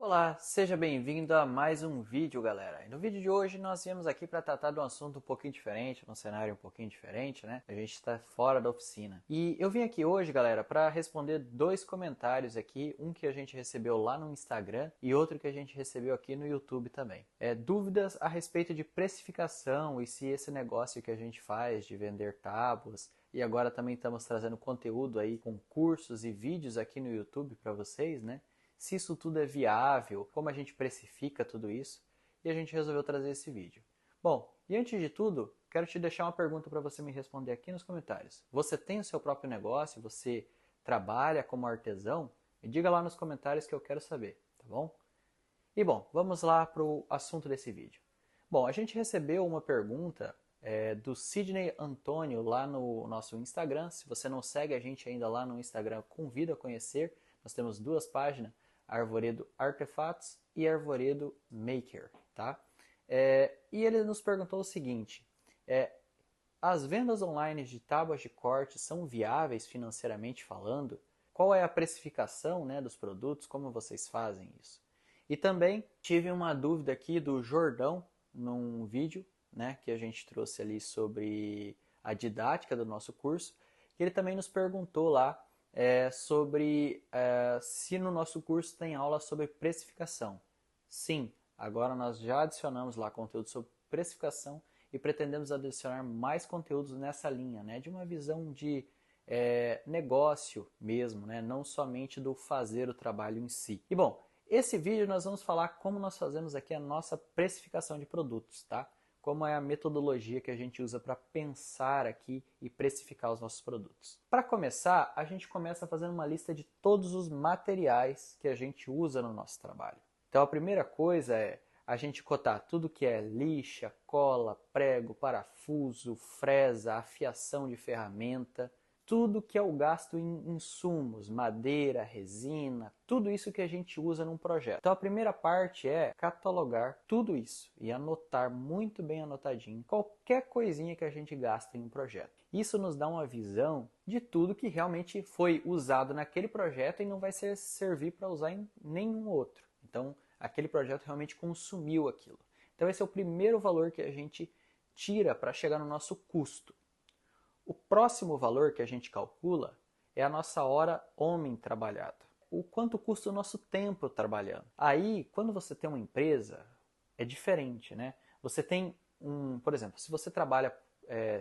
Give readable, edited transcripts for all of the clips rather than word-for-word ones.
Olá, seja bem-vindo a mais um vídeo, galera. E no vídeo de hoje nós viemos aqui para tratar de um assunto um pouquinho diferente, num cenário um pouquinho diferente, né? A gente está fora da oficina. E eu vim aqui hoje, galera, para responder dois comentários aqui, um que a gente recebeu lá no Instagram e outro que a gente recebeu aqui no YouTube também. Dúvidas a respeito de precificação e se esse negócio que a gente faz de vender tábuas, e agora também estamos trazendo conteúdo aí com cursos e vídeos aqui no YouTube para vocês, né? Se isso tudo é viável, como a gente precifica tudo isso, e a gente resolveu trazer esse vídeo. Bom, e antes de tudo, quero te deixar uma pergunta para você me responder aqui nos comentários. Você tem o seu próprio negócio? Você trabalha como artesão? Me diga lá nos comentários que eu quero saber, tá bom? E bom, vamos lá para o assunto desse vídeo. Bom, a gente recebeu uma pergunta do Sidney Antônio lá no nosso Instagram. Se você não segue a gente ainda lá no Instagram, convido a conhecer. Nós temos duas páginas, Arvoredo Artefatos e Arvoredo Maker, tá? E ele nos perguntou o seguinte, as vendas online de tábuas de corte são viáveis financeiramente falando? Qual é a precificação, né, dos produtos? Como vocês fazem isso? E também tive uma dúvida aqui do Jordão, num vídeo, né, que a gente trouxe ali sobre a didática do nosso curso, que ele também nos perguntou lá sobre se no nosso curso tem aula sobre precificação. Sim, agora nós já adicionamos lá conteúdo sobre precificação e pretendemos adicionar mais conteúdos nessa linha, né, de uma visão de negócio mesmo, né, não somente do fazer o trabalho em si. E bom, esse vídeo nós vamos falar como nós fazemos aqui a nossa precificação de produtos, tá? Como é a metodologia que a gente usa para pensar aqui e precificar os nossos produtos. Para começar, a gente começa fazendo uma lista de todos os materiais que a gente usa no nosso trabalho. Então a primeira coisa é a gente cotar tudo que é lixa, cola, prego, parafuso, fresa, afiação de ferramenta, tudo que é o gasto em insumos, madeira, resina, tudo isso que a gente usa num projeto. Então a primeira parte é catalogar tudo isso e anotar muito bem anotadinho qualquer coisinha que a gente gasta em um projeto. Isso nos dá uma visão de tudo que realmente foi usado naquele projeto e não vai servir para usar em nenhum outro. Então aquele projeto realmente consumiu aquilo. Então esse é o primeiro valor que a gente tira para chegar no nosso custo. O próximo valor que a gente calcula é a nossa hora homem trabalhada. O quanto custa o nosso tempo trabalhando. Aí, quando você tem uma empresa, é diferente, né? Você tem por exemplo, se você trabalha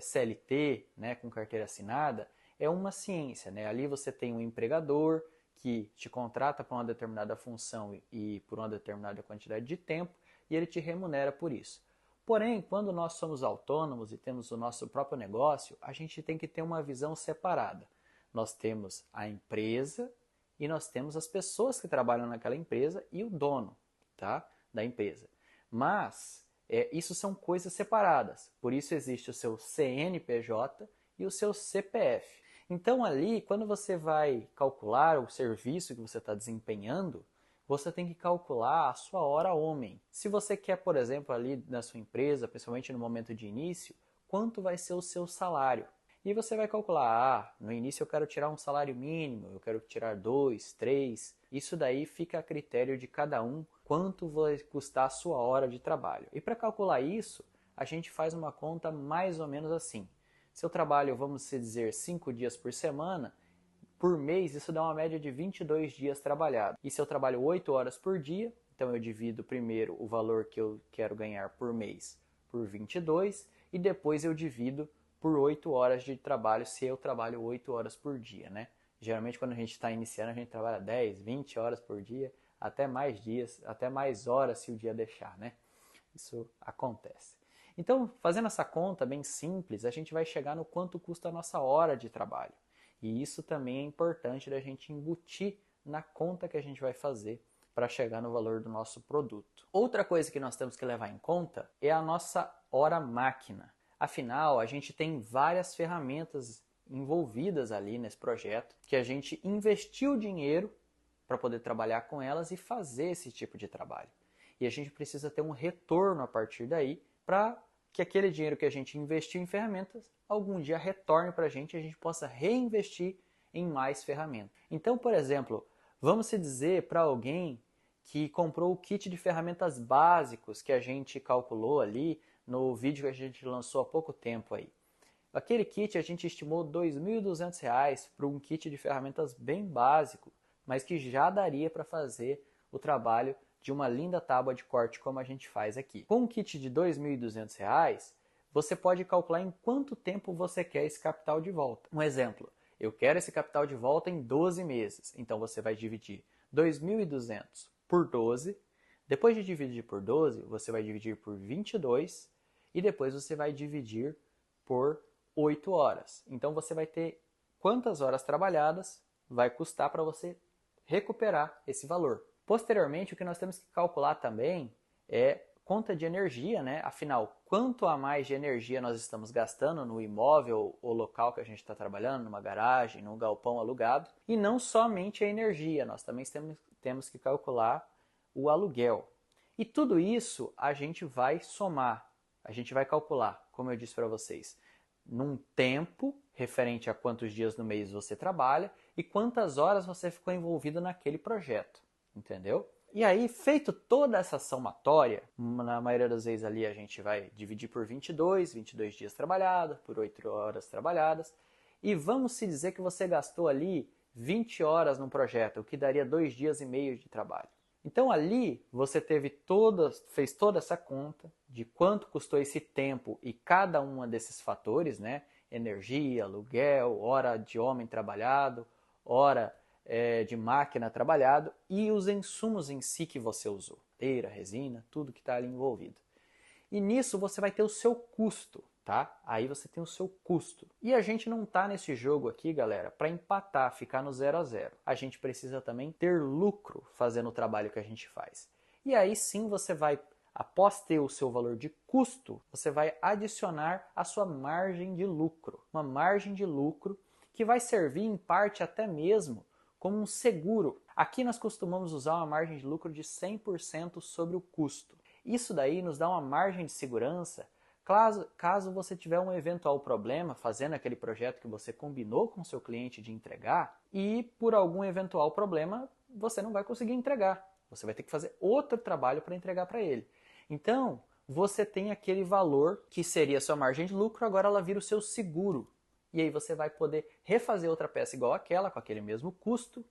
CLT, né, com carteira assinada, é uma ciência, né? Ali você tem um empregador que te contrata para uma determinada função e por uma determinada quantidade de tempo e ele te remunera por isso. Porém, quando nós somos autônomos e temos o nosso próprio negócio, a gente tem que ter uma visão separada. Nós temos a empresa e nós temos as pessoas que trabalham naquela empresa e o dono, tá, da empresa. Mas isso são coisas separadas. Por isso existe o seu CNPJ e o seu CPF. Então ali, quando você vai calcular o serviço que você está desempenhando, você tem que calcular a sua hora homem. Se você quer, por exemplo, ali na sua empresa, principalmente no momento de início, quanto vai ser o seu salário? E você vai calcular, no início eu quero tirar um salário mínimo, eu quero tirar 2, 3. Isso daí fica a critério de cada um, quanto vai custar a sua hora de trabalho. E para calcular isso, a gente faz uma conta mais ou menos assim. Se eu trabalho, vamos dizer, 5 dias por semana, por mês, isso dá uma média de 22 dias trabalhados. E se eu trabalho 8 horas por dia, então eu divido primeiro o valor que eu quero ganhar por mês por 22 e depois eu divido por 8 horas de trabalho se eu trabalho 8 horas por dia, né? Geralmente quando a gente está iniciando a gente trabalha 10, 20 horas por dia, até mais dias, até mais horas se o dia deixar, né? Isso acontece. Então, fazendo essa conta bem simples, a gente vai chegar no quanto custa a nossa hora de trabalho. E isso também é importante da gente embutir na conta que a gente vai fazer para chegar no valor do nosso produto. Outra coisa que nós temos que levar em conta é a nossa hora máquina. Afinal, a gente tem várias ferramentas envolvidas ali nesse projeto que a gente investiu dinheiro para poder trabalhar com elas e fazer esse tipo de trabalho. E a gente precisa ter um retorno a partir daí para que aquele dinheiro que a gente investiu em ferramentas algum dia retorne para a gente e a gente possa reinvestir em mais ferramentas. Então, por exemplo, vamos se dizer para alguém que comprou o kit de ferramentas básicos que a gente calculou ali no vídeo que a gente lançou há pouco tempo aí. Aquele kit a gente estimou R$ 2.200 para um kit de ferramentas bem básico, mas que já daria para fazer o trabalho de uma linda tábua de corte como a gente faz aqui. Com um kit de R$ 2.200, você pode calcular em quanto tempo você quer esse capital de volta. Um exemplo, eu quero esse capital de volta em 12 meses, então você vai dividir 2.200 por 12, depois de dividir por 12, você vai dividir por 22 e depois você vai dividir por 8 horas. Então você vai ter quantas horas trabalhadas vai custar para você recuperar esse valor. Posteriormente, o que nós temos que calcular também é conta de energia, né? Afinal, quanto a mais de energia nós estamos gastando no imóvel ou local que a gente está trabalhando, numa garagem, num galpão alugado, e não somente a energia, nós também temos que calcular o aluguel. E tudo isso a gente vai somar, a gente vai calcular, como eu disse para vocês, num tempo referente a quantos dias no mês você trabalha e quantas horas você ficou envolvido naquele projeto, entendeu? E aí, feito toda essa somatória, na maioria das vezes ali a gente vai dividir por 22 dias trabalhados, por 8 horas trabalhadas, e vamos se dizer que você gastou ali 20 horas num projeto, o que daria 2 dias e meio de trabalho. Então ali você fez toda essa conta de quanto custou esse tempo e cada um desses fatores, né? Energia, aluguel, hora de homem trabalhado, hora de máquina trabalhado e os insumos em si que você usou, madeira, resina, tudo que está ali envolvido. E nisso você vai ter o seu custo, tá? Aí você tem o seu custo. E a gente não tá nesse jogo aqui, galera, para empatar, ficar no 0 a 0. A gente precisa também ter lucro fazendo o trabalho que a gente faz. E aí sim você vai, após ter o seu valor de custo, você vai adicionar a sua margem de lucro. Uma margem de lucro que vai servir em parte até mesmo como um seguro. Aqui nós costumamos usar uma margem de lucro de 100% sobre o custo. Isso daí nos dá uma margem de segurança caso você tiver um eventual problema fazendo aquele projeto que você combinou com o seu cliente de entregar e por algum eventual problema você não vai conseguir entregar. Você vai ter que fazer outro trabalho para entregar para ele. Então, você tem aquele valor que seria a sua margem de lucro, agora ela vira o seu seguro. E aí você vai poder refazer outra peça igual àquela, com aquele mesmo custo,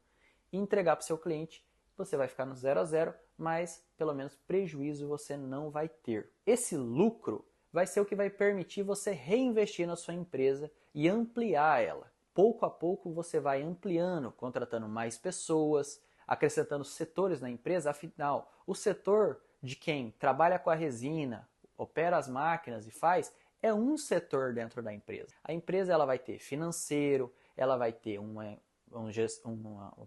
e entregar para o seu cliente. Você vai ficar no 0 a 0, mas pelo menos prejuízo você não vai ter. Esse lucro vai ser o que vai permitir você reinvestir na sua empresa e ampliar ela. Pouco a pouco você vai ampliando, contratando mais pessoas, acrescentando setores na empresa. Afinal, o setor de quem trabalha com a resina, opera as máquinas e faz, é um setor dentro da empresa. A empresa ela vai ter financeiro, ela vai ter uma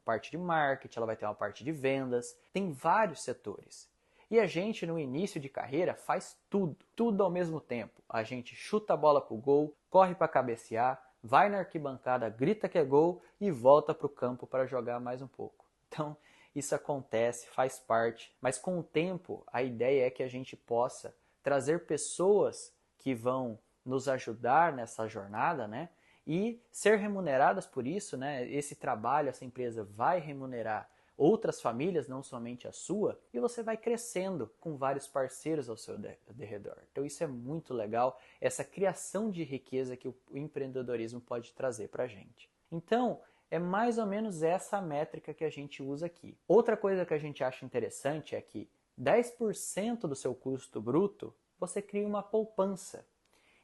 parte de marketing, ela vai ter uma parte de vendas, tem vários setores. E a gente no início de carreira faz tudo ao mesmo tempo. A gente chuta a bola pro gol, corre para cabecear, vai na arquibancada, grita que é gol e volta para o campo para jogar mais um pouco. Então isso acontece, faz parte, mas com o tempo a ideia é que a gente possa trazer pessoas que vão nos ajudar nessa jornada, né? E ser remuneradas por isso, né? Esse trabalho, essa empresa vai remunerar outras famílias, não somente a sua, e você vai crescendo com vários parceiros ao seu redor. Então isso é muito legal, essa criação de riqueza que o empreendedorismo pode trazer para a gente. Então, é mais ou menos essa métrica que a gente usa aqui. Outra coisa que a gente acha interessante é que 10% do seu custo bruto você cria uma poupança.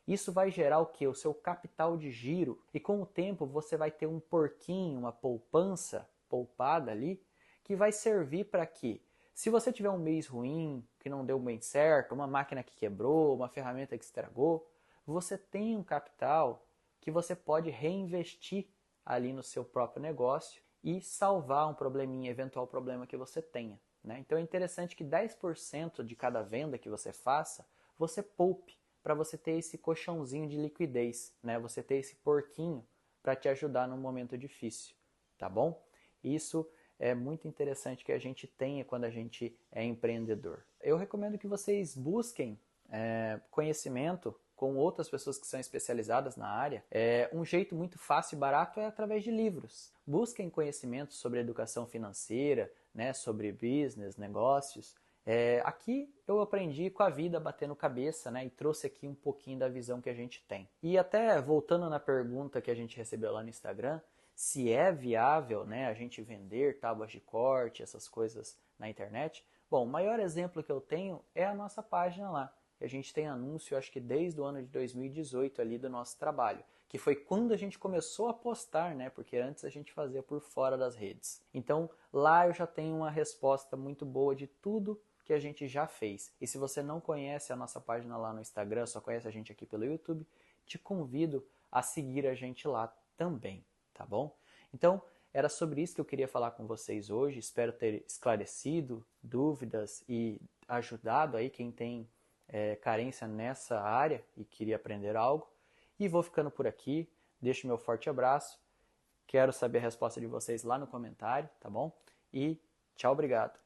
Isso vai gerar o que? O seu capital de giro. E com o tempo você vai ter um porquinho, uma poupança poupada ali, que vai servir para que, se você tiver um mês ruim, que não deu bem certo, uma máquina que quebrou, uma ferramenta que estragou, você tem um capital que você pode reinvestir ali no seu próprio negócio e salvar um probleminha, eventual problema que você tenha, né? Então é interessante que 10% de cada venda que você faça, você poupe para você ter esse colchãozinho de liquidez, né? Você ter esse porquinho para te ajudar num momento difícil, tá bom? Isso é muito interessante que a gente tenha quando a gente é empreendedor. Eu recomendo que vocês busquem conhecimento com outras pessoas que são especializadas na área, um jeito muito fácil e barato é através de livros. Busquem conhecimentos sobre educação financeira, né, sobre business, negócios. Aqui eu aprendi com a vida batendo cabeça, né, e trouxe aqui um pouquinho da visão que a gente tem. E até voltando na pergunta que a gente recebeu lá no Instagram, se é viável, né, a gente vender tábuas de corte, essas coisas na internet. Bom, o maior exemplo que eu tenho é a nossa página lá. A gente tem anúncio, acho que desde o ano de 2018 ali do nosso trabalho, que foi quando a gente começou a postar, né? Porque antes a gente fazia por fora das redes. Então lá eu já tenho uma resposta muito boa de tudo que a gente já fez. E se você não conhece a nossa página lá no Instagram, só conhece a gente aqui pelo YouTube, te convido a seguir a gente lá também, tá bom? Então, era sobre isso que eu queria falar com vocês hoje. Espero ter esclarecido dúvidas e ajudado aí quem tem carência nessa área e queria aprender algo. E vou ficando por aqui. Deixo meu forte abraço. Quero saber a resposta de vocês lá no comentário, tá bom? E tchau, obrigado.